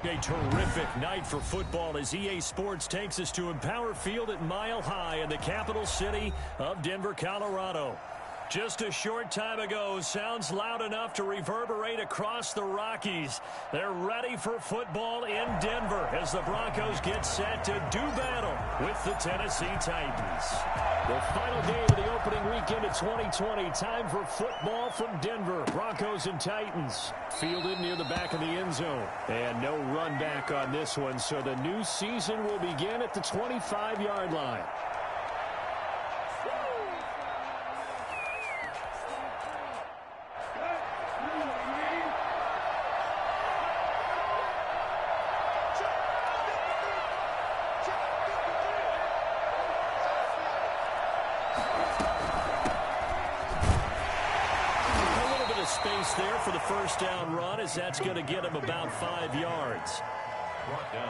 A terrific night for football as EA Sports takes us to Empower Field at Mile High in the capital city of Denver, Colorado. Just a short time ago, sounds loud enough to reverberate across the Rockies. They're ready for football in Denver as the Broncos get set to do battle with the Tennessee Titans. The final game of the opening weekend of 2020. Time for football from Denver. Broncos and Titans fielded near the back of the end zone. And no run back on this one, so the new season will begin at the 25-yard line. Space there for the first down run, as that's going to get him about 5 yards.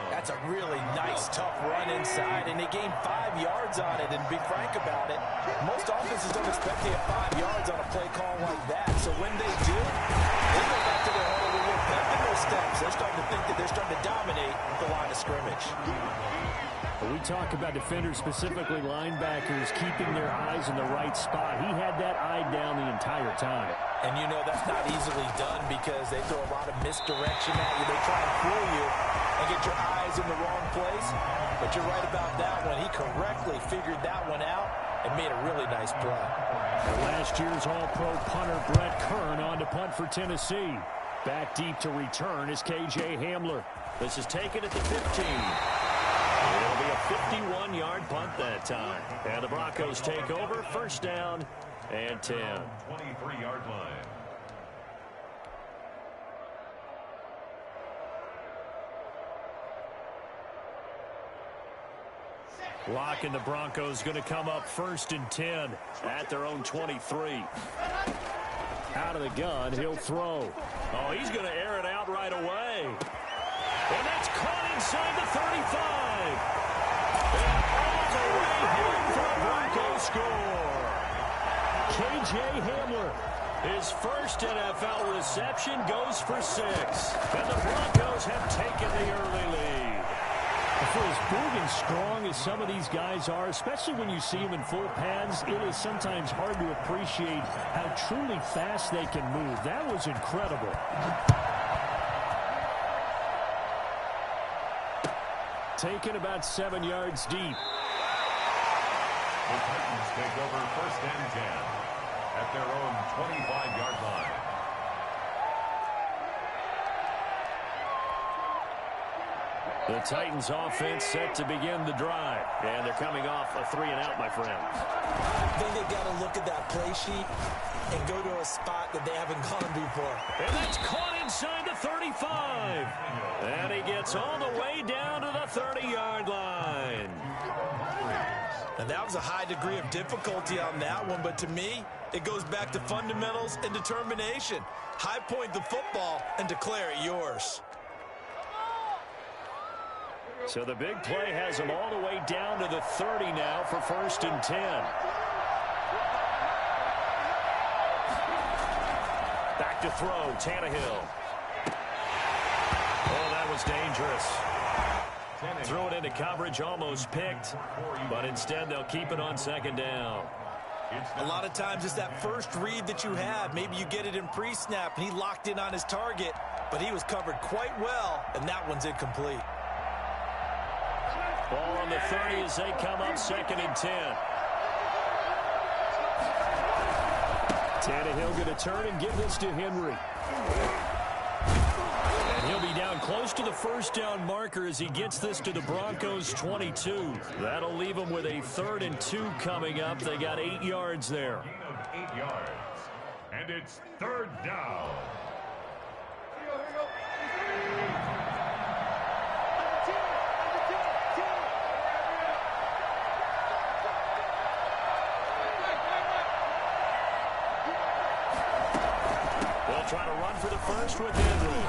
That's a really nice, tough run inside, and they gained 5 yards on it. And to be frank about it, most offenses don't expect to get 5 yards on a play call like that. So when they do, they go back to their hole with a little pep in their steps. They're starting to think that they're starting to dominate the line of scrimmage. We talk about defenders, specifically linebackers, keeping their eyes in the right spot. He had that eye down the entire time. And you know that's not easily done because they throw a lot of misdirection at you. They try and fool you and get your eyes in the wrong place. But you're right about that one. He correctly figured that one out and made a really nice play. And last year's All-Pro punter Brett Kern on to punt for Tennessee. Back deep to return is K.J. Hamler. This is taken at the 15. It'll be a 51-yard punt that time. And the Broncos take over, first down and 10. 23-yard line. Lock and the Broncos going to come up first and 10 at their own 23. Out of the gun, he'll throw. Oh, he's going to air it out right away. And that's caught inside the 35. And all the way home for a Broncos score. K.J. Hamler, his first NFL reception, goes for 6. And the Broncos have taken the early lead. For as big and strong as some of these guys are, especially when you see them in full pads, it is sometimes hard to appreciate how truly fast they can move. That was incredible. Taken about 7 yards deep. The Titans take over first and 10 at their own 25-yard line. The Titans offense set to begin the drive. And they're coming off a 3-and-out, my friend. I think they've got to look at that play sheet and go to a spot that they haven't gone before. And that's caught inside the 35. And he gets all the way down to the 30-yard line. And that was a high degree of difficulty on that one, but to me, it goes back to fundamentals and determination. High point the football and declare it yours. So the big play has him all the way down to the 30 now for first and 10. Back to throw, Tannehill. Oh, that was dangerous. Threw it into coverage, almost picked, but instead they'll keep it on second down. A lot of times it's that first read that you had. Maybe you get it in pre-snap, and he locked in on his target, but he was covered quite well, and that one's incomplete. Ball on the 30 as they come up second and 10. Tannehill going to turn and give this to Henry. And he'll be down close to the first down marker as he gets this to the Broncos 22. That'll leave them with a 3rd and 2 coming up. They got 8 yards there. 8 yards. And it's 3rd down. Try to run for the first with Henry.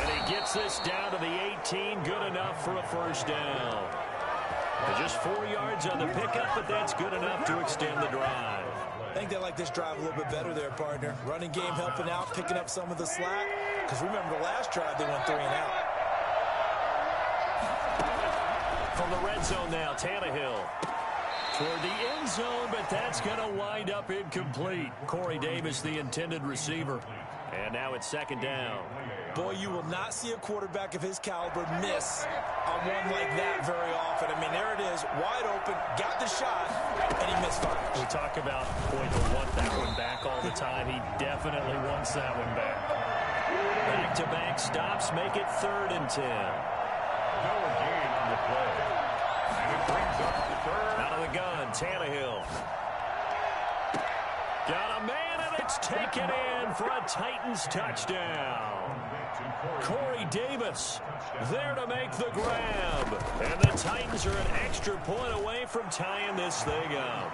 And he gets this down to the 18. Good enough for a first down. Just 4 yards on the pickup, but that's good enough to extend the drive. I think they like this drive a little bit better there, partner. Running game helping out, picking up some of the slack. Because remember the last drive, they went 3-and-out. From the red zone now, Tannehill. Toward the end zone, but that's going to wind up incomplete. Corey Davis, the intended receiver. And now it's second down. Boy, you will not see a quarterback of his caliber miss on one like that very often. I mean, there it is, wide open, got the shot, and he misfires. We talk about, boy, he'll want that one back all the time. He definitely wants that one back. Back-to-back stops make it 3rd and 10. No gain on the play. And it brings up the third. Out of the gun, Tannehill. Got a man, and it's taken in for a Titans touchdown. Corey Davis there to make the grab. And the Titans are an extra point away from tying this thing up.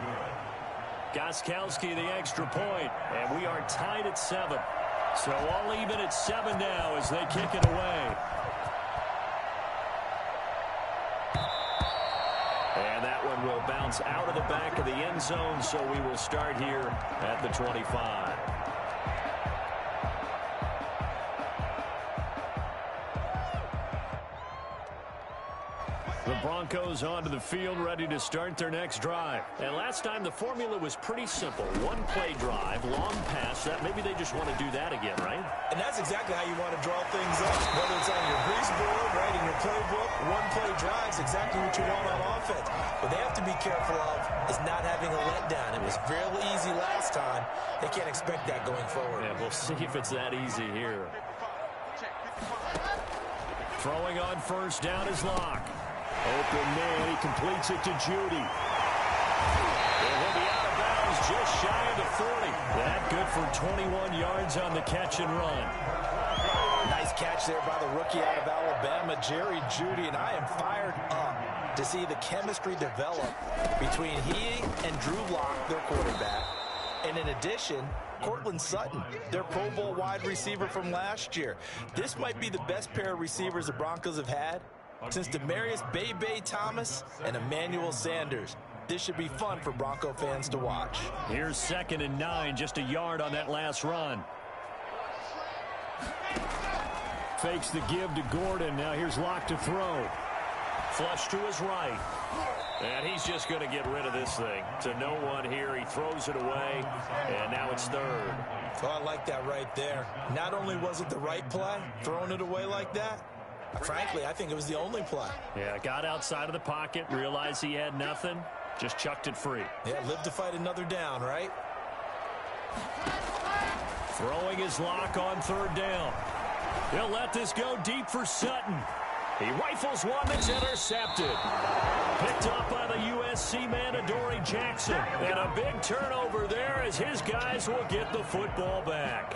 Gostkowski the extra point, and we are tied at 7. So all even at 7 now as they kick it away. And that one will bounce out of the back of the end zone, so we will start here at the 25. The Broncos onto the field, ready to start their next drive. And last time the formula was pretty simple. One play drive, long pass. That maybe they just want to do that again, right? And that's exactly how you want to draw things up. Whether it's on your grease board, right, in your playbook, one play drive is exactly what you want on offense. What they have to be careful of is not having a letdown. It was real easy last time. They can't expect that going forward. Yeah, we'll see if it's that easy here. Throwing on first down is Locke. Open man, he completes it to Judy. And he'll be out of bounds just shy of the 40. That good for 21 yards on the catch and run. Nice catch there by the rookie out of Alabama, Jerry Judy, and I am fired up to see the chemistry develop between he and Drew Lock, their quarterback. And in addition, Cortland Sutton, their Pro Bowl wide receiver from last year. This might be the best pair of receivers the Broncos have had since Demaryius Bebe Thomas and Emmanuel Sanders. This should be fun for Bronco fans to watch. Here's 2nd and 9, just a yard on that last run. Fakes the give to Gordon. Now here's Locke to throw. Flush to his right. And he's just going to get rid of this thing. To no one here. He throws it away. And now it's 3rd. Oh, I like that right there. Not only was it the right play, throwing it away like that, frankly, I think it was the only play. Yeah, got outside of the pocket, realized he had nothing, just chucked it free. Yeah, live to fight another down, right? Throwing his Lock on 3rd down. He'll let this go deep for Sutton. He rifles one that's intercepted. Picked up by the USC man, Adoree Jackson. And a big turnover there as his guys will get the football back.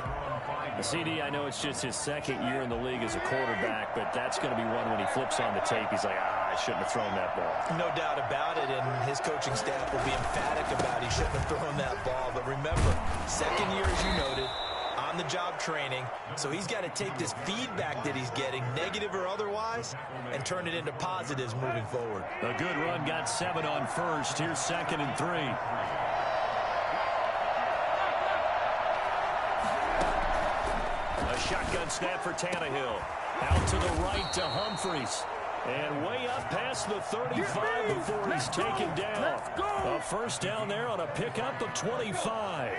CD, I know it's just his 2nd year in the league as a quarterback, but that's going to be one when he flips on the tape. He's like, I shouldn't have thrown that ball. No doubt about it, and his coaching staff will be emphatic about he shouldn't have thrown that ball. But remember, 2nd year, as you noted, on-the-job training, so he's got to take this feedback that he's getting, negative or otherwise, and turn it into positives moving forward. A good run, got 7 on first. Here's 2nd and 3. A shotgun snap for Tannehill. Out to the right to Humphries. And way up past the 35 before he's taken down. A first down there on a pickup of 25.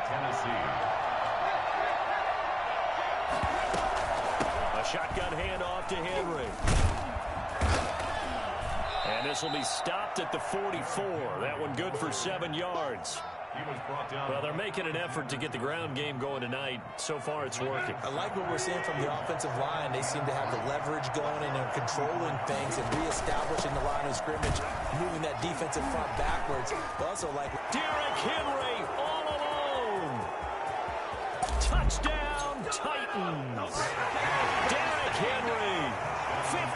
Tennessee. A shotgun handoff to Henry. And this will be stopped at the 44. That one good for 7 yards. Well, they're making an effort to get the ground game going tonight. So far, it's working. I like what we're seeing from the offensive line. They seem to have the leverage going and they're controlling things and reestablishing the line of scrimmage, moving that defensive front backwards. Also like Derrick Henry all alone. Touchdown, Titans. Derrick Henry,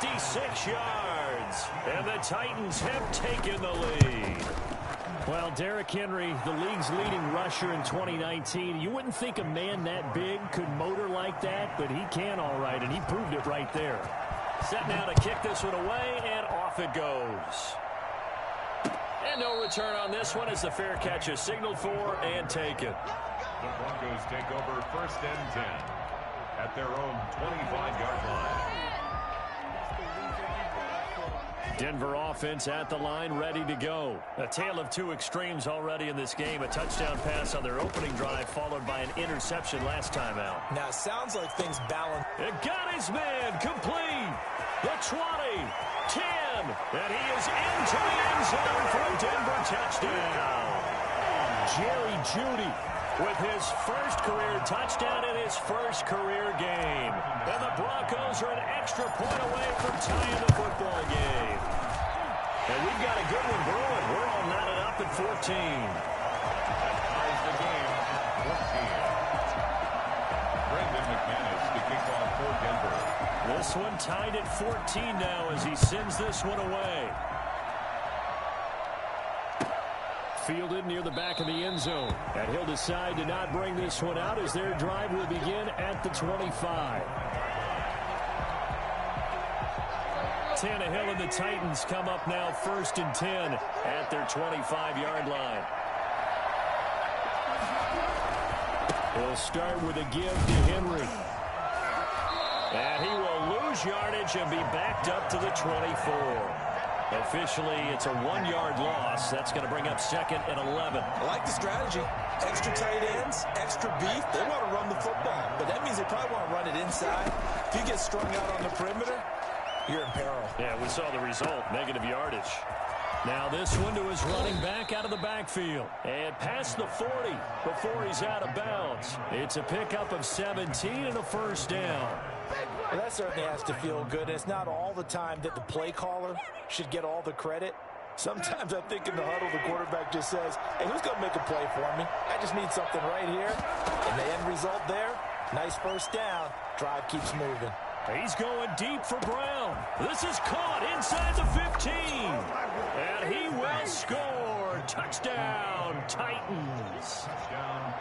56 yards. And the Titans have taken the lead. Well, Derrick Henry, the league's leading rusher in 2019. You wouldn't think a man that big could motor like that, but he can all right, and he proved it right there. Set now to kick this one away, and off it goes. And no return on this one as the fair catch is signaled for and taken. The Broncos take over 1st and 10 at their own 25-yard line. Denver offense at the line, ready to go. A tale of two extremes already in this game. A touchdown pass on their opening drive, followed by an interception last time out. Now, it sounds like things balance. It got his man complete. The 20, 10, and he is into the end zone for a Denver touchdown. Jerry Jeudy with his first career touchdown in his first career game. And the Broncos are an extra point away from tying the football game. And we've got a good one brewing. We're all knotted up at 14. That ties the game at 14. Brendan McManus to kick off for Denver. This one tied at 14 now as he sends this one away. Fielded near the back of the end zone. And he'll decide to not bring this one out as their drive will begin at the 25. Tannehill and the Titans come up now 1st and 10 at their 25-yard line. He'll start with a give to Henry. And he will lose yardage and be backed up to the 24. Officially, it's a 1-yard loss. That's going to bring up 2nd and 11. I like the strategy. Extra tight ends, extra beef. They want to run the football, but that means they probably want to run it inside. If you get strung out on the perimeter, you're in peril. Yeah, we saw the result, negative yardage. Now this one to his running back out of the backfield. And past the 40 before he's out of bounds. It's a pickup of 17 and a first down. Well, that certainly has to feel good. It's not all the time that the play caller should get all the credit. Sometimes I think in the huddle, the quarterback just says, hey, who's going to make a play for me? I just need something right here. And the end result there, nice first down. Drive keeps moving. He's going deep for Brown. This is caught inside the 15. And he will score. Touchdown, Titans.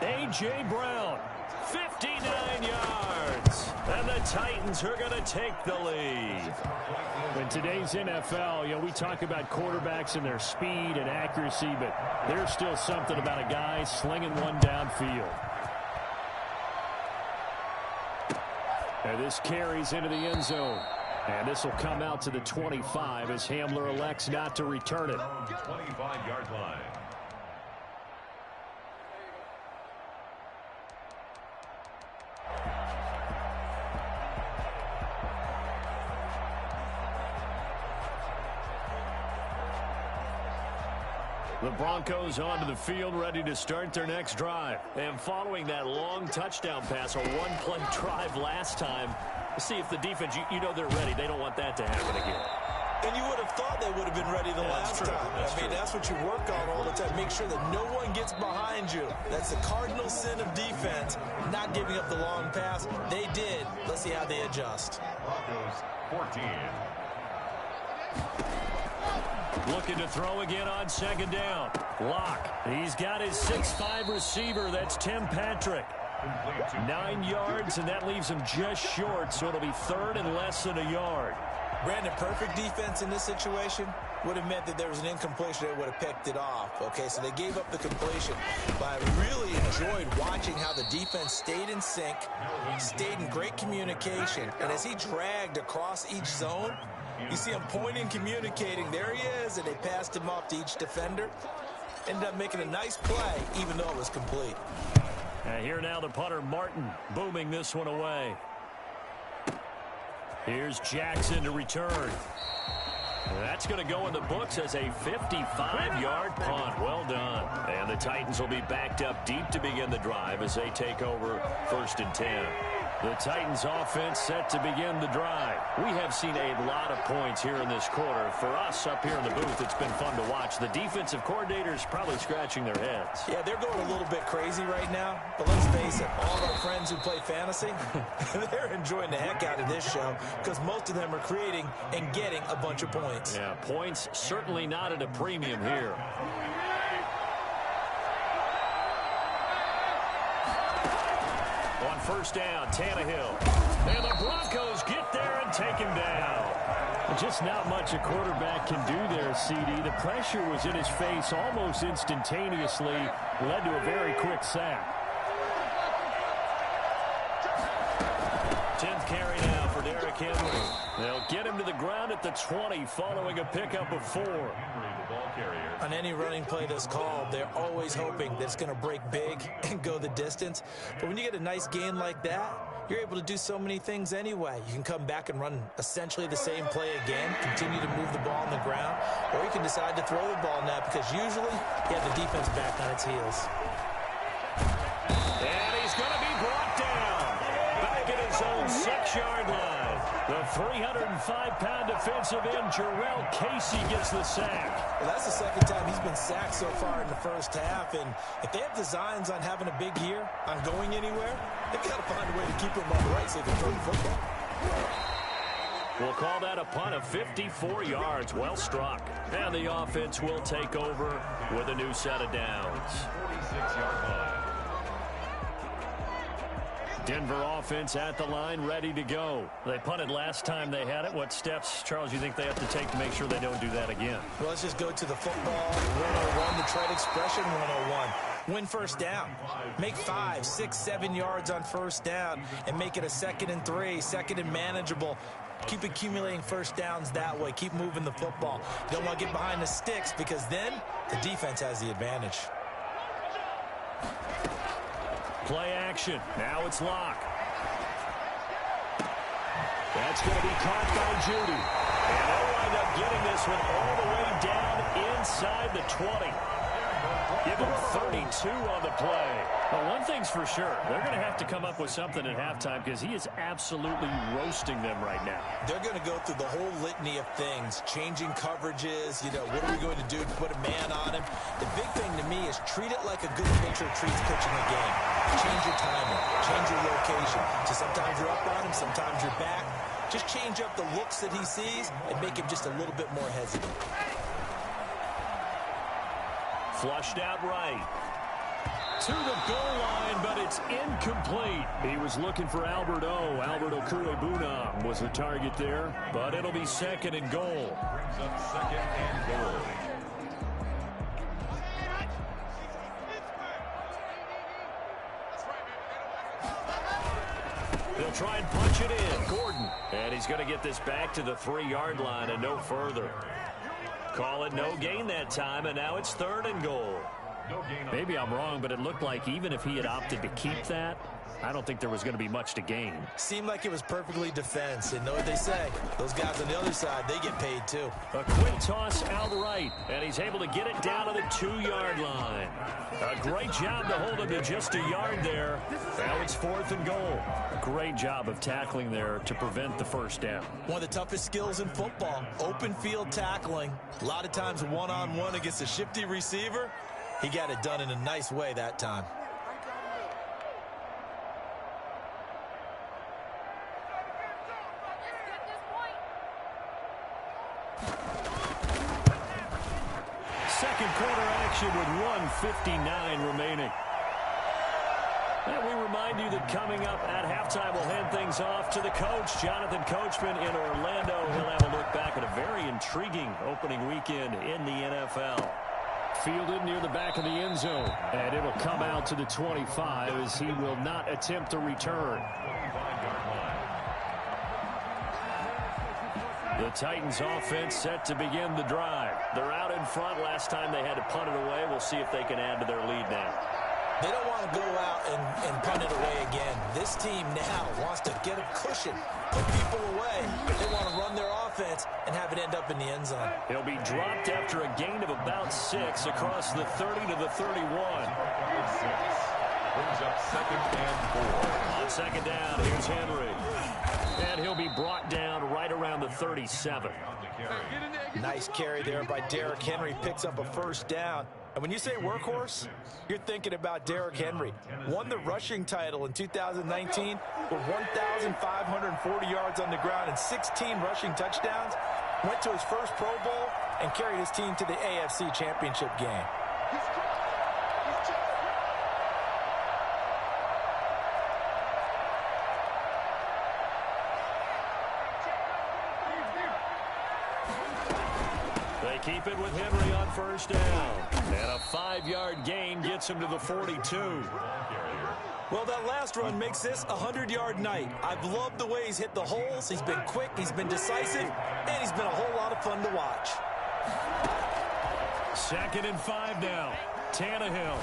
A.J. Brown, 59 yards. And the Titans are going to take the lead. In today's NFL, we talk about quarterbacks and their speed and accuracy, but there's still something about a guy slinging one downfield. And this carries into the end zone. And this will come out to the 25 as Hamler elects not to return it. 25-yard line. The Broncos onto the field, ready to start their next drive. And following that long touchdown pass, a one-play drive last time, see if the defense, you know they're ready. They don't want that to happen again. And you would have thought they would have been ready the last time. I mean, that's what you work on all the time. Make sure that no one gets behind you. That's the cardinal sin of defense, not giving up the long pass. They did. Let's see how they adjust. Broncos 14. Looking to throw again on second down. Lock. He's got his 6'5 receiver. That's Tim Patrick. 9 yards, and that leaves him just short, so it'll be 3rd and less than a yard. Brandon, perfect defense in this situation would have meant that there was an incompletion that would have picked it off. Okay, so they gave up the completion. But I really enjoyed watching how the defense stayed in sync, stayed in great communication. And as he dragged across each zone, you see him pointing, communicating. There he is, and they passed him off to each defender. Ended up making a nice play, even though it was complete. And here now the punter, Martin, booming this one away. Here's Jackson to return. That's going to go in the books as a 55-yard punt. Well done. And the Titans will be backed up deep to begin the drive as they take over 1st and 10. The Titans offense set to begin the drive. We have seen a lot of points here in this quarter. For us up here in the booth, it's been fun to watch. The defensive coordinators probably scratching their heads. Yeah, they're going a little bit crazy right now. But let's face it, all of our friends who play fantasy, they're enjoying the heck out of this show because most of them are creating and getting a bunch of points. Yeah, points certainly not at a premium here. On 1st down, Tannehill. And the Broncos get there and take him down. Just not much a quarterback can do there, CD. The pressure was in his face almost instantaneously. Led to a very quick sack. 10th carry now for Derrick Henry. They'll get him to the ground at the 20 following a pickup of 4. On any running play that's called, they're always hoping that it's going to break big and go the distance. But when you get a nice gain like that, you're able to do so many things anyway. You can come back and run essentially the same play again, continue to move the ball on the ground, or you can decide to throw the ball now because usually you have the defense back on its heels. And he's going to be brought down back at his own 6-yard line. The 305-pound defensive end, Jarrell Casey, gets the sack. Well, that's the second time he's been sacked so far in the first half. And if they have designs on having a big year, on going anywhere, they've got to find a way to keep him upright so they can throw the football. We'll call that a punt of 54 yards. Well struck. And the offense will take over with a new set of downs. 46-yard line. Denver offense at the line, ready to go. They punted last time they had it. What steps, Charles, you think they have to take to make sure they don't do that again? Well, let's just go to the football 101, the trade expression 101. Win first down. Make 5, 6, 7 yards on first down and make it a 2nd and 3, 2nd and manageable. Keep accumulating first downs that way. Keep moving the football. You don't want to get behind the sticks because then the defense has the advantage. Play action. Now it's Locke. That's going to be caught by Judy. And they'll wind up getting this one all the way down inside the 20. Give him 32 on the play. Well, one thing's for sure. They're going to have to come up with something at halftime because he is absolutely roasting them right now. They're going to go through the whole litany of things, changing coverages, what are we going to do to put a man on him? The big thing to me is treat it like a good pitcher treats pitching a game. Change your timing, change your location. So sometimes you're up on him, sometimes you're back. Just change up the looks that he sees and make him just a little bit more hesitant. Flushed out right. To the goal line, but it's incomplete. He was looking for Albert O. Albert Okuebunam was the target there, but it'll be 2nd and goal. Brings up 2nd and goal. They'll try and punch it in. Gordon. And he's going to get this back to the 3-yard line and no further. Call it no gain that time, and now it's 3rd and goal. Maybe I'm wrong, but it looked like even if he had opted to keep that, I don't think there was going to be much to gain. Seemed like it was perfectly defense. And know what they say? Those guys on the other side, they get paid too. A quick toss out right, and he's able to get it down to the 2-yard line. A great job to hold him to just a yard there. Now it's 4th and goal. Great job of tackling there to prevent the first down. One of the toughest skills in football, open field tackling. A lot of times one-on-one against a shifty receiver. He got it done in a nice way that time. Second quarter action with 1:59 remaining. And we remind you that coming up at halftime, we'll hand things off to the coach, Jonathan Coachman in Orlando. He'll have a look back at a very intriguing opening weekend in the NFL. Fielded near the back of the end zone, and it'll come out to the 25 as he will not attempt a return. The Titans offense set to begin the drive. They're out in front. Last time they had to punt it away. We'll see if they can add to their lead now. They don't want to go out and punt it away again. This team now wants to get a cushion, put people away. They want to run their offense and have it end up in the end zone. He'll be dropped after a gain of about 6 across the 30 to the 31. Brings up 2nd and 4. On 2nd down, here's Henry. And he'll be brought down right around the 37. Nice carry there by Derrick Henry. Picks up a first down. And when you say workhorse, you're thinking about Derrick Henry. Won the rushing title in 2019 with 1,540 yards on the ground and 16 rushing touchdowns. Went to his first Pro Bowl and carried his team to the AFC Championship game. Keep it with Henry on first down. And a 5-yard gain gets him to the 42. Well, that last run makes this a 100-yard night. I've loved the way he's hit the holes. He's been quick, he's been decisive, and he's been a whole lot of fun to watch. 2nd and 5 now. Tannehill.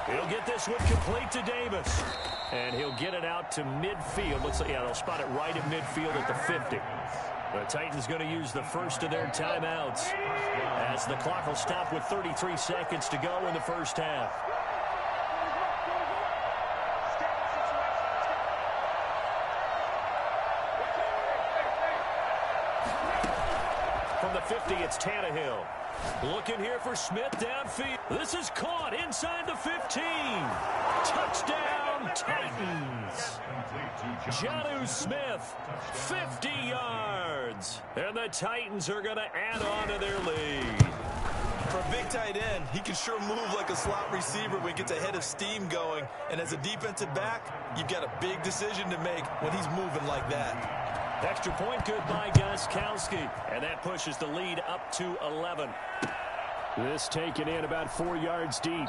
He'll get this one complete to Davis. And he'll get it out to midfield. Looks like, yeah, they'll spot it right at midfield at the 50. The Titans going to use the first of their timeouts as the clock will stop with 33 seconds to go in the first half. From the 50, it's Tannehill. Looking here for Smith downfield. This is caught inside the 15. Touchdown, Titans. Jonnu Smith, 50 yards. And the Titans are going to add on to their lead. For a big tight end, he can sure move like a slot receiver when he gets a head of steam going. And as a defensive back, you've got a big decision to make when he's moving like that. Extra point good by Gostkowski. And that pushes the lead up to 11. This taken in about 4 yards deep.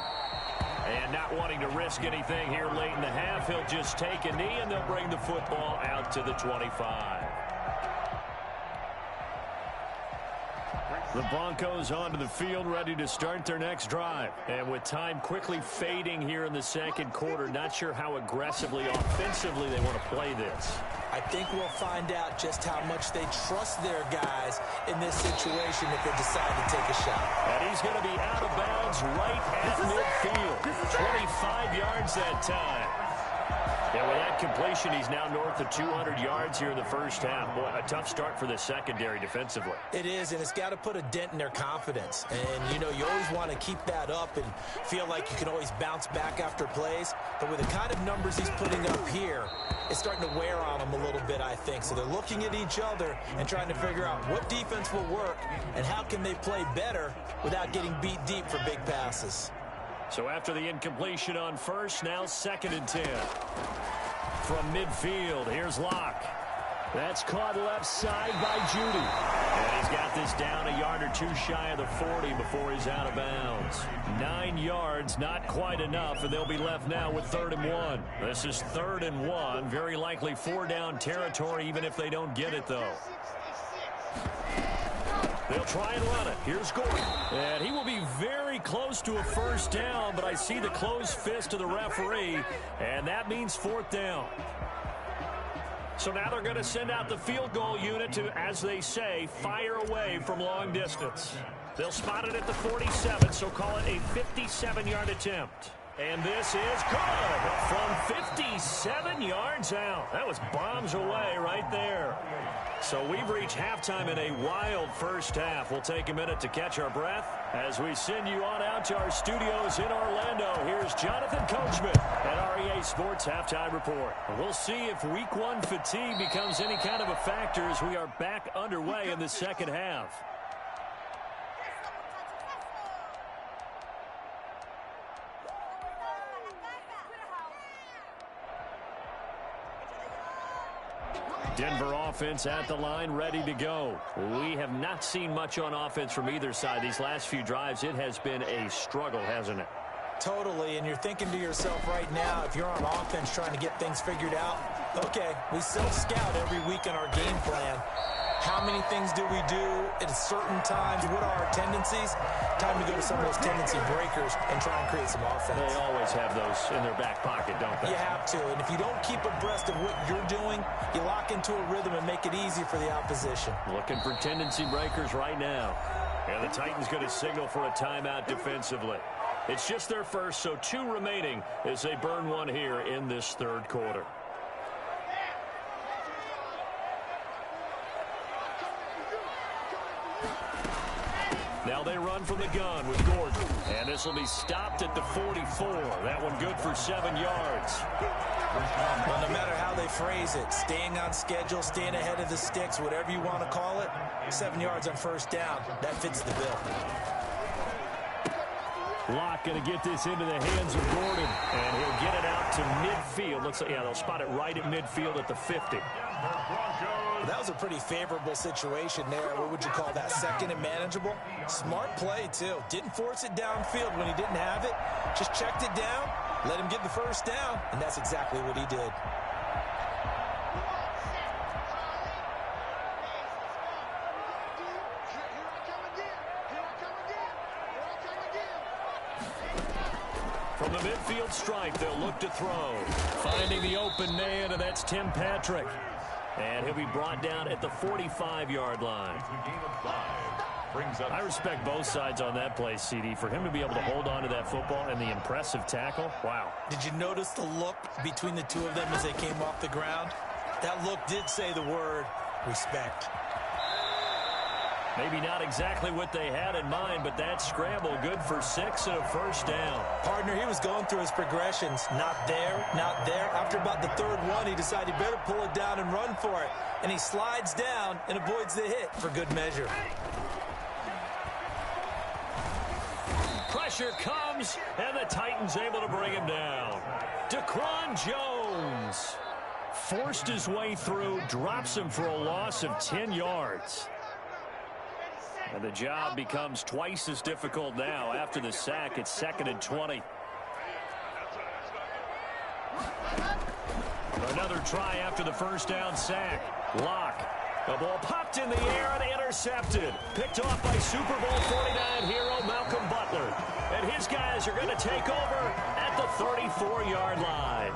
And not wanting to risk anything here late in the half, he'll just take a knee and they'll bring the football out to the 25. The Broncos onto the field, ready to start their next drive. And with time quickly fading here in the second quarter, not sure how aggressively, offensively they want to play this. I think we'll find out just how much they trust their guys in this situation if they decide to take a shot. And he's going to be out of bounds right at midfield. 25 yards that time. And with that completion, he's now north of 200 yards here in the first half. Boy, a tough start for the secondary defensively. It is, and it's got to put a dent in their confidence. And, you know, you always want to keep that up and feel like you can always bounce back after plays. But with the kind of numbers he's putting up here, it's starting to wear on them a little bit, I think. So they're looking at each other and trying to figure out what defense will work and how can they play better without getting beat deep for big passes. So after the incompletion on first, now 2nd and 10. From midfield, here's Locke. That's caught left side by Judy. And he's got this down a yard or two shy of the 40 before he's out of bounds. 9 yards, not quite enough, and they'll be left now with 3rd and 1. This is 3rd and 1, very likely 4-down territory, even if they don't get it, though. They'll try and run it. Here's Gordon. And he will be very close to a first down, but I see the closed fist of the referee, and that means 4th down. So now they're going to send out the field goal unit to, as they say, fire away from long distance. They'll spot it at the 47, so call it a 57-yard attempt. And this is good from 57 yards out. That was bombs away right there. So we've reached halftime in a wild first half. We'll take a minute to catch our breath as we send you on out to our studios in Orlando. Here's Jonathan Coachman at REA Sports Halftime Report. We'll see if Week 1 fatigue becomes any kind of a factor as we are back underway in the second half. Denver offense at the line, ready to go. We have not seen much on offense from either side. These last few drives, it has been a struggle, hasn't it? Totally, and you're thinking to yourself right now, if you're on offense trying to get things figured out, okay, we self-scout every week in our game plan. How many things do we do at certain times? What are our tendencies? Time to go to some of those tendency breakers and try and create some offense. They always have those in their back pocket, don't they? You have to, and if you don't keep abreast of what you're doing, you lock into a rhythm and make it easy for the opposition. Looking for tendency breakers right now. And the Titans going to signal for a timeout defensively. It's just their first, so 2 remaining as they burn one here in this third quarter. Now they run from the gun with Gordon. And this will be stopped at the 44. That one good for 7 yards. Well, no matter how they phrase it, staying on schedule, staying ahead of the sticks, whatever you want to call it, 7 yards on first down, that fits the bill. Locke going to get this into the hands of Gordon. And he'll get it out to midfield. Looks like, yeah, they'll spot it right at midfield at the 50. That was a pretty favorable situation there. What would you call that? Second and manageable? Smart play, too. Didn't force it downfield when he didn't have it. Just checked it down, let him get the first down, and that's exactly what he did. From the midfield stripe, they'll look to throw. Finding the open man, and that's Tim Patrick. And he'll be brought down at the 45-yard line. I respect both sides on that play, CD. For him to be able to hold on to that football and the impressive tackle, wow. Did you notice the look between the two of them as they came off the ground? That look did say the word respect. Maybe not exactly what they had in mind, but that scramble good for 6 and a first down. Partner, he was going through his progressions. Not there, not there. After about the third one, he decided he better pull it down and run for it. And he slides down and avoids the hit for good measure. Pressure comes, and the Titans able to bring him down. Daquan Jones forced his way through, drops him for a loss of 10 yards. And the job becomes twice as difficult now after the sack. It's 2nd and 20. Another try after the first down sack. Lock. The ball popped in the air and intercepted. Picked off by Super Bowl 49 hero Malcolm Butler. And his guys are going to take over at the 34-yard line.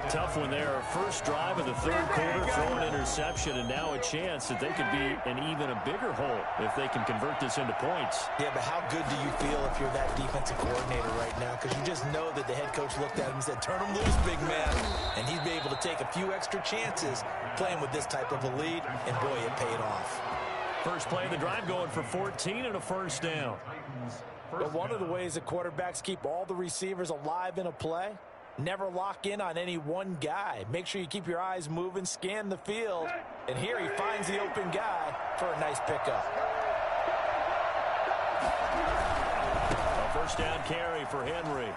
Tough one there. First drive of the third quarter, throw an interception, and now a chance that they could be in even a bigger hole if they can convert this into points. Yeah, but how good do you feel if you're that defensive coordinator right now? Because you just know that the head coach looked at him and said, turn him loose, big man. And he'd be able to take a few extra chances playing with this type of a lead, and boy, it paid off. First play of the drive going for 14 and a first down. But one of the ways that quarterbacks keep all the receivers alive in a play, never lock in on any one guy. Make sure you keep your eyes moving, scan the field, and here he finds the open guy for a nice pickup. A first down carry for Henry.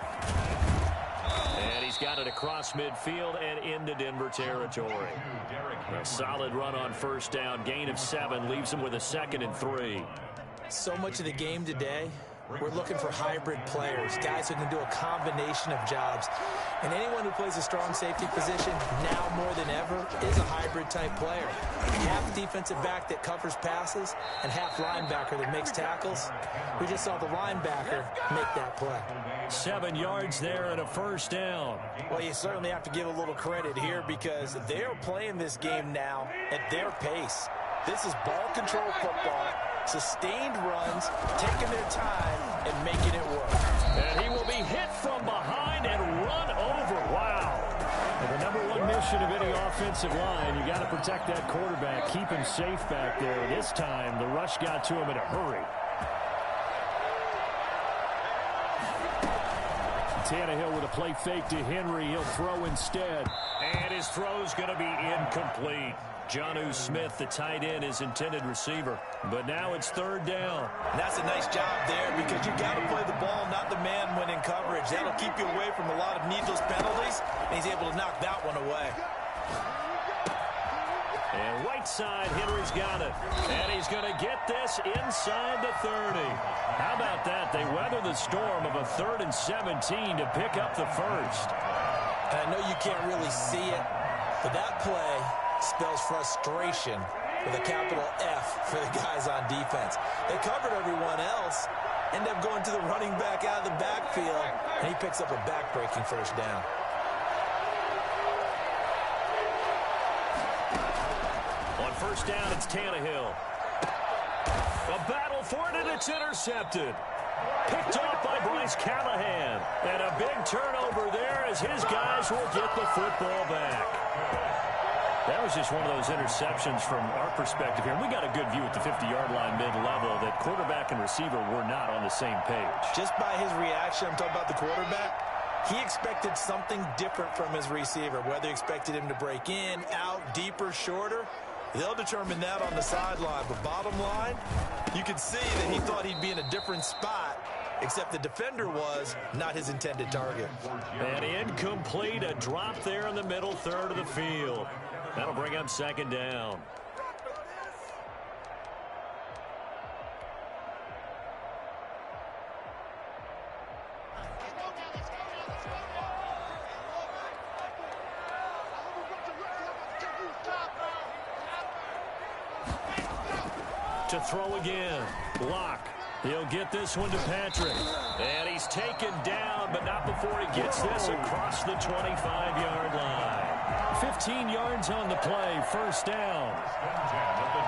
And he's got it across midfield and into Denver territory. A solid run on first down. Gain of 7 leaves him with a 2nd and 3. So much of the game today, we're looking for hybrid players, guys who can do a combination of jobs. And anyone who plays a strong safety position, now more than ever, is a hybrid-type player. Half defensive back that covers passes and half linebacker that makes tackles. We just saw the linebacker make that play. 7 yards there and a first down. Well, you certainly have to give a little credit here because they're playing this game now at their pace. This is ball control football, sustained runs, taking their time, and making it work. And he will be hit from behind and run over. Wow. And the number one mission of any offensive line, you got to protect that quarterback, keep him safe back there. This time, the rush got to him in a hurry. Tannehill with a play fake to Henry. He'll throw instead. And his throw's going to be incomplete. Jonnu Smith, the tight end, is intended receiver. But now it's 3rd down. And that's a nice job there because you got to play the ball, not the man when in coverage. That'll keep you away from a lot of needless penalties, and he's able to knock that one away. And right side, Henry's got it. And he's going to get this inside the 30. How about that? They weather the storm of a 3rd and 17 to pick up the first. And I know you can't really see it, but that play spells frustration with a capital F for the guys on defense. They covered everyone else, end up going to the running back out of the backfield, and he picks up a back-breaking first down. On first down, it's Tannehill. A battle for it, and it's intercepted. Picked off by Bryce Callahan. And a big turnover there as his guys will get the football back. That was just one of those interceptions from our perspective here. We got a good view at the 50-yard line mid-level that quarterback and receiver were not on the same page. Just by his reaction, I'm talking about the quarterback, he expected something different from his receiver. Whether he expected him to break in, out, deeper, shorter, they'll determine that on the sideline. But bottom line, you could see that he thought he'd be in a different spot, except the defender was not his intended target. And incomplete, a drop there in the middle third of the field. That'll bring up 2nd down. to throw again. Locke. He'll get this one to Patrick. And he's taken down, but not before he gets this across the 25-yard line. 15 yards on the play, first down.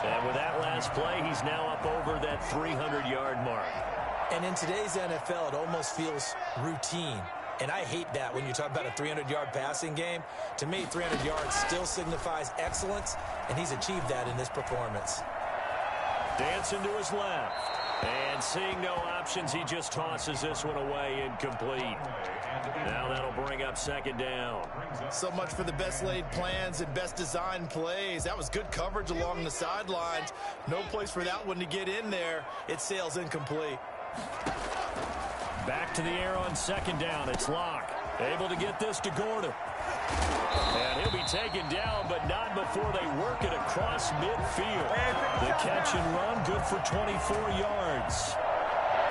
And with that last play, he's now up over that 300-yard mark. And in today's NFL, it almost feels routine. And I hate that when you talk about a 300-yard passing game. To me, 300 yards still signifies excellence, and he's achieved that in this performance. Dancing to his left. And seeing no options, he just tosses this one away, incomplete. Now that'll bring up second down. So much for the best laid plans and best designed plays. That was good coverage along the sidelines. No place for that one to get in there. It sails incomplete. Back to the air on second down. It's Locke. Able to get this to Gordon. And he'll be taken down, but not before they work it across midfield. The catch and run, good for 24 yards.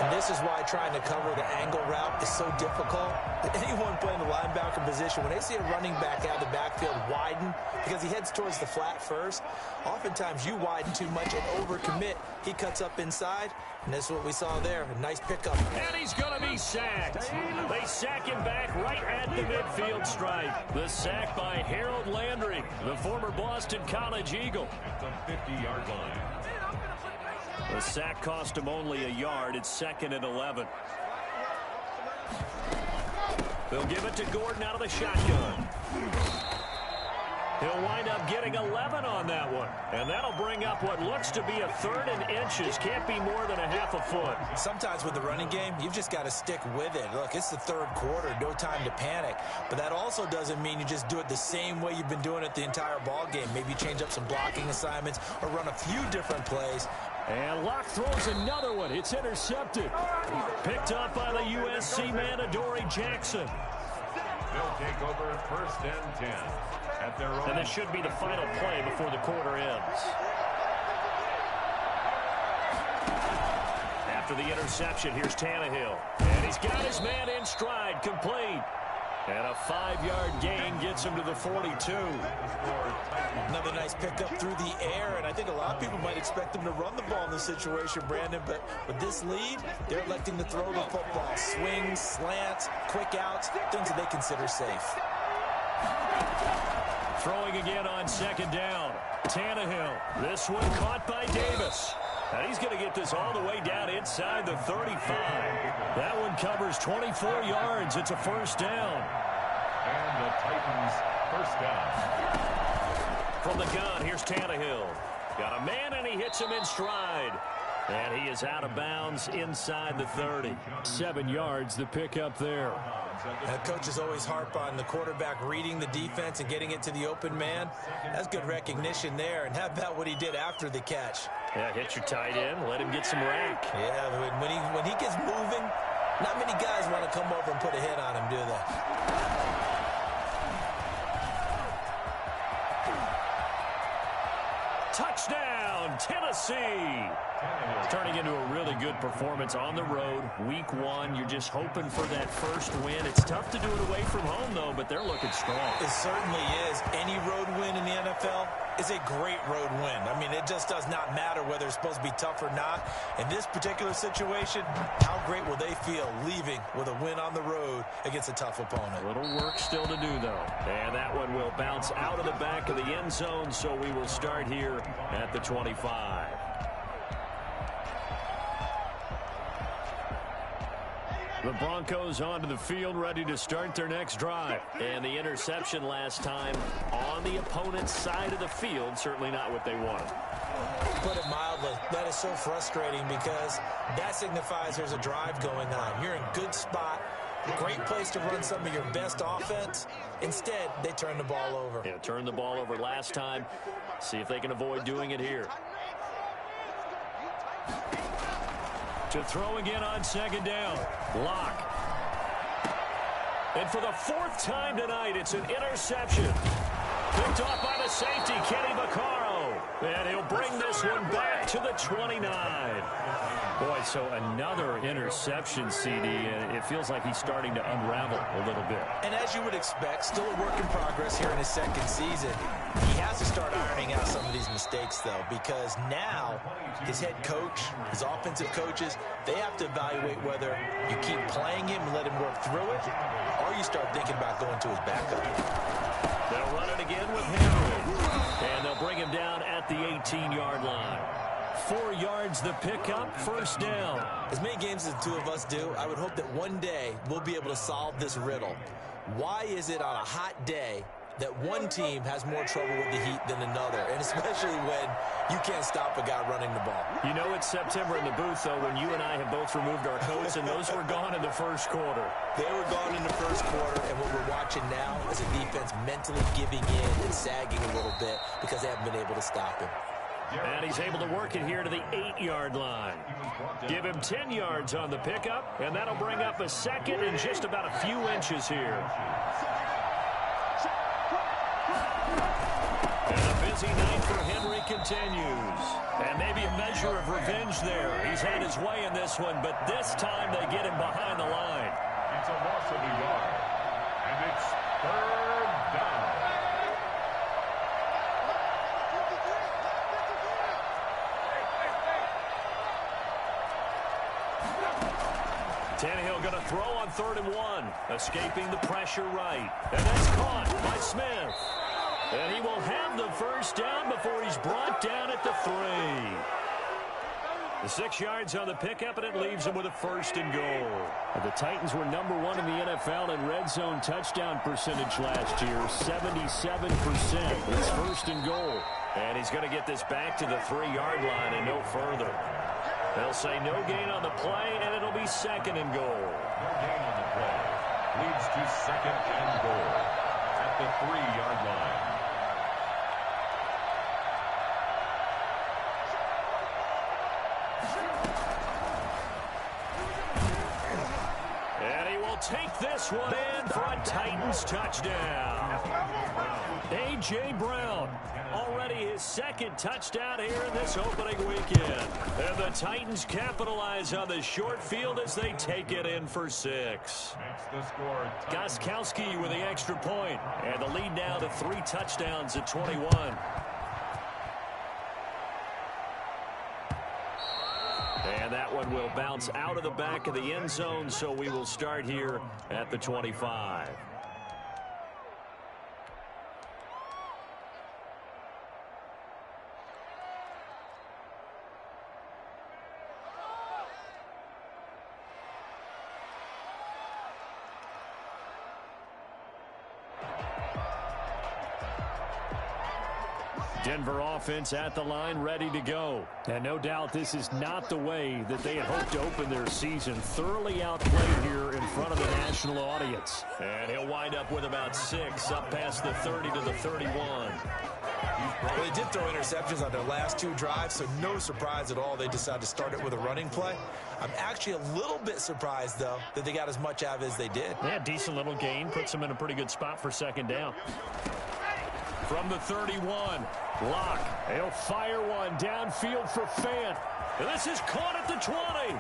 And this is why trying to cover the angle route is so difficult. Anyone playing the linebacker position, when they see a running back out of the backfield widen, because he heads towards the flat first, oftentimes you widen too much and overcommit. He cuts up inside, and that's what we saw there. A nice pickup. And he's going to be sacked. They sack him back right at the midfield stripe. The sack by Harold Landry, the former Boston College Eagle. At the 50-yard line. The sack cost him only a yard. It's second and 11. They'll give it to Gordon out of the shotgun. He'll wind up getting 11 on that one. And that'll bring up what looks to be a third and inches. Can't be more than a half a foot. Sometimes with the running game, you've just got to stick with it. Look, it's the third quarter. No time to panic. But that also doesn't mean you just do it the same way you've been doing it the entire ball game. Maybe change up some blocking assignments or run a few different plays. And Locke throws another one. It's intercepted. Picked up by the USC man, Adoree Jackson. They'll take over first and 10 at their own. And this should be the final play before the quarter ends. After the interception, here's Tannehill. And he's got his man in stride, complete. And a 5-yard gain gets him to the 42. Another nice pickup through the air, and I think a lot of people might expect him to run the ball in this situation, Brandon, but with this lead, they're electing to throw the football. Swings, slants, quick outs, things that they consider safe. Throwing again on second down. Tannehill. This one caught by Davis. And he's going to get this all the way down inside the 35. That one covers 24 yards. It's a first down. And the Titans first down. From the gun, here's Tannehill. Got a man, and he hits him in stride. And he is out of bounds inside the 30. 7 yards, the pickup there. Coaches always harp on the quarterback reading the defense and getting it to the open man. That's good recognition there. And how about what he did after the catch? Yeah, hit your tight end, let him get some rack. Yeah, when he gets moving, not many guys want to come over and put a hit on him, do they? Touchdown, Tennessee! Turning into a really good performance on the road. Week 1, you're just hoping for that first win. It's tough to do it away from home, though, but they're looking strong. It certainly is. Any road win in the NFL is a great road win. I mean, it just does not matter whether it's supposed to be tough or not. In this particular situation, how great will they feel leaving with a win on the road against a tough opponent? A little work still to do, though. And that one will bounce out of the back of the end zone, so we will start here at the 25. The Broncos onto the field, ready to start their next drive. And the interception last time on the opponent's side of the field, certainly not what they wanted. Put it mildly, that is so frustrating because that signifies there's a drive going on. You're in good spot, great place to run some of your best offense. Instead, they turn the ball over. Yeah, turned the ball over last time. See if they can avoid doing it here. To throw again on second down. Locke. And for the 4th time tonight, it's an interception. Picked off by the safety, Kenny Vaccaro. And he'll bring this one back to the 29. Boy, so another interception, CD. And it feels like he's starting to unravel a little bit. And as you would expect, still a work in progress here in his second season. He has to start ironing out some of these mistakes, though, because now his head coach, his offensive coaches, they have to evaluate whether you keep playing him and let him work through it, or you start thinking about going to his backup. They'll run it again with Henry. And they'll bring him down at the 18-yard line. 4 yards the pickup, first down. As many games as the two of us do, I would hope that one day we'll be able to solve this riddle. Why is it on a hot day that one team has more trouble with the heat than another, and especially when you can't stop a guy running the ball? You know it's September in the booth, though, when you and I have both removed our coats, and those were gone in the first quarter. They were gone in the first quarter, and what we're watching now is a defense mentally giving in and sagging a little bit because they haven't been able to stop him. And he's able to work it here to the 8-yard line. Give him 10 yards on the pickup, and that'll bring up a second and just about a few inches here. And a busy night for Henry continues. And maybe a measure of revenge there. He's had his way in this one, but this time they get him behind the line. It's a loss of a yard, and it's third down. Tannehill going to throw on 3rd and 1, escaping the pressure right. And that's caught by Smith. And he will have the first down before he's brought down at the 3. The 6 yards on the pickup, and it leaves him with a 1st and goal. The Titans were number 1 in the NFL in red zone touchdown percentage last year, 77%. It's 1st and goal. And he's going to get this back to the 3-yard line and no further. They'll say no gain on the play, and it'll be 2nd and goal. No gain on the play. Leads to 2nd and goal at the 3-yard line. And he will take this one in for a Titans touchdown. A.J. Brown, already his 2nd touchdown here in this opening weekend. And the Titans capitalize on the short field as they take it in for 6. Makes the score. Gostkowski with the extra point. And the lead now to 3 touchdowns at 21. And that one will bounce out of the back of the end zone, so we will start here at the 25. Denver offense at the line, ready to go. And no doubt this is not the way that they had hoped to open their season. Thoroughly outplayed here in front of the national audience. And he'll wind up with about 6 up past the 30 to the 31. Well, they did throw interceptions on their last 2 drives, so no surprise at all they decided to start it with a running play. I'm actually a little bit surprised, though, that they got as much out of it as they did. Yeah, decent little gain. Puts them in a pretty good spot for 2nd down. From the 31, Locke. He'll fire one downfield for Fant. And this is caught at the 20.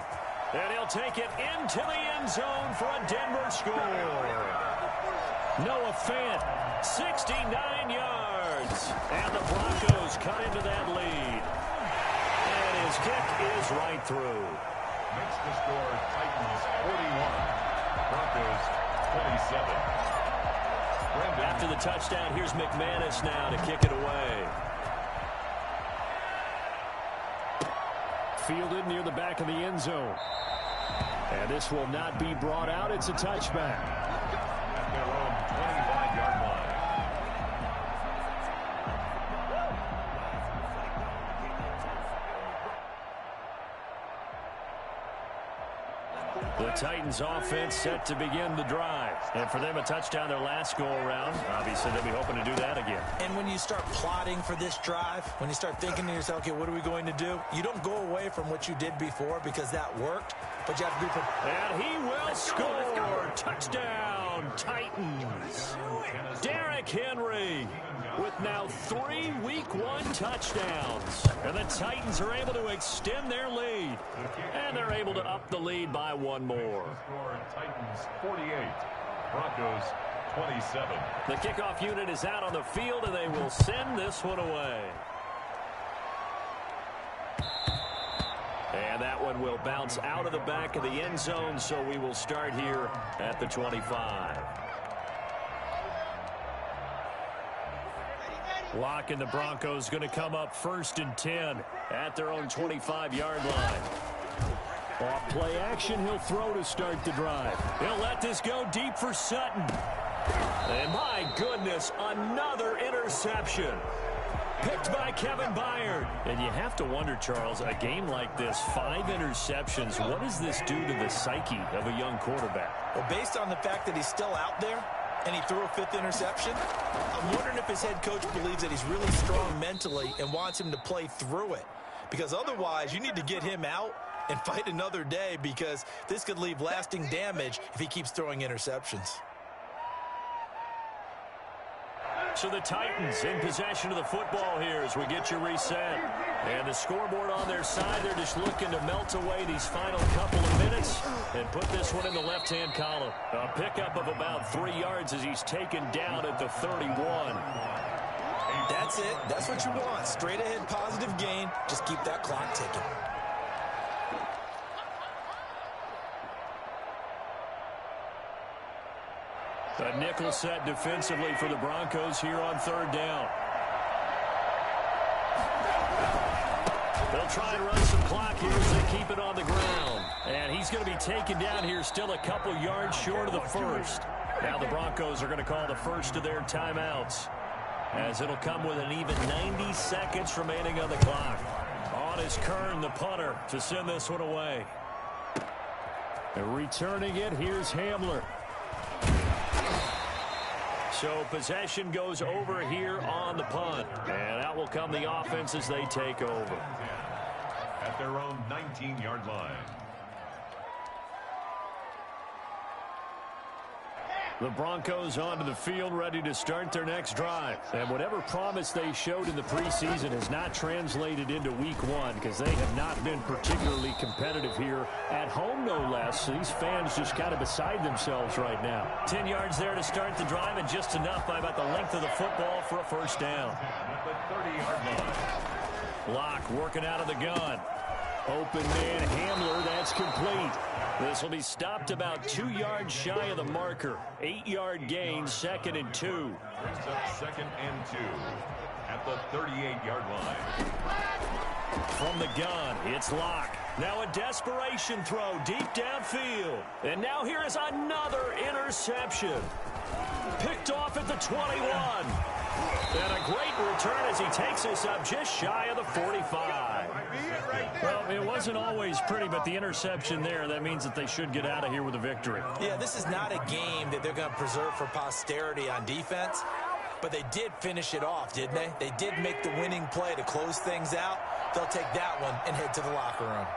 And he'll take it into the end zone for a Denver score. Noah Fant, 69 yards. And the Broncos cut into that lead. And his kick is right through. Makes the score Titans 41, Broncos 27. After the touchdown, here's McManus now to kick it away. Fielded near the back of the end zone. And this will not be brought out. It's a touchback. At their own 25-yard line. The Titans offense set to begin the drive. And for them, a touchdown their last go-around. Obviously, they'll be hoping to do that again. And when you start plotting for this drive, when you start thinking to yourself, okay, what are we going to do? You don't go away from what you did before because that worked, but you have to be prepared. And he will score. Touchdown, Titans. Derrick Henry with now 3 Week 1 touchdowns. And the Titans are able to extend their lead. And they're able to up the lead by 1 more. Score Titans 48, Broncos 27. The kickoff unit is out on the field, and they will send this one away. And that one will bounce out of the back of the end zone, so we will start here at the 25. Lock in the Broncos going to come up 1st and 10 at their own 25-yard line. Off play action, he'll throw to start the drive. He'll let this go deep for Sutton. And my goodness, another interception. Picked by Kevin Byard. And you have to wonder, Charles, a game like this, 5 interceptions, what does this do to the psyche of a young quarterback? Well, based on the fact that he's still out there and he threw a 5th interception, I'm wondering if his head coach believes that he's really strong mentally and wants him to play through it. Because otherwise, you need to get him out and fight another day, because this could leave lasting damage if he keeps throwing interceptions. So the Titans in possession of the football here as we get you reset. And the scoreboard on their side, they're just looking to melt away these final couple of minutes and put this one in the left-hand column. A pickup of about 3 yards as he's taken down at the 31. That's it. That's what you want. Straight ahead positive gain. Just keep that clock ticking. A nickel set defensively for the Broncos here on 3rd down. They'll try and run some clock here as they keep it on the ground. And he's going to be taken down here still a couple yards short of the 1st. Now the Broncos are going to call the first of their timeouts, as it'll come with an even 90 seconds remaining on the clock. On is Kern, the punter, to send this one away. And returning it, here's Hamler. So possession goes over here on the punt. And out will come the offense as they take over. At their own 19-yard line. The Broncos onto the field, ready to start their next drive. And whatever promise they showed in the preseason has not translated into week 1, because they have not been particularly competitive here at home, no less. These fans just kind of beside themselves right now. 10 yards there to start the drive, and just enough by about the length of the football for a 1st down. At the 30-yard line. Lock working out of the gun. Open man Hamler, that's complete. This will be stopped about 2 yards shy of the marker. 8-yard gain, 2nd and 2. Brings up 2nd and 2 at the 38-yard line. From the gun, it's Lock. Now a desperation throw deep downfield. And now here is another interception. Picked off at the 21. And a great return as he takes this up just shy of the 45. Well, it wasn't always pretty, but the interception there, that means that they should get out of here with a victory. Yeah, this is not a game that they're going to preserve for posterity on defense, but they did finish it off, didn't they? They did make the winning play to close things out. They'll take that one and head to the locker room.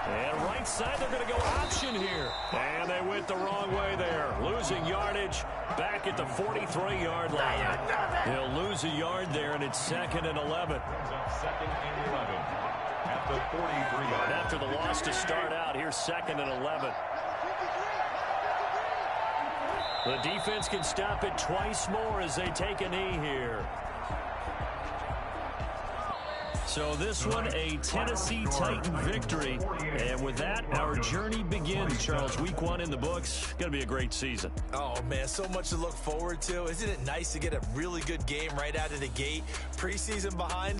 And right side, they're going to go option here. And they went the wrong way there. Losing yardage back at the 43-yard line. They'll lose a yard there, and it's 2nd and 11. 2nd and 11 at the 43-yard line. After the loss to start out, here's 2nd and 11. The defense can stop it twice more as they take a knee here. So this one, a Tennessee Titan victory. And with that, our journey begins, Charles. Week 1 in the books. Going to be a great season. Oh, man, so much to look forward to. Isn't it nice to get a really good game right out of the gate? Preseason behind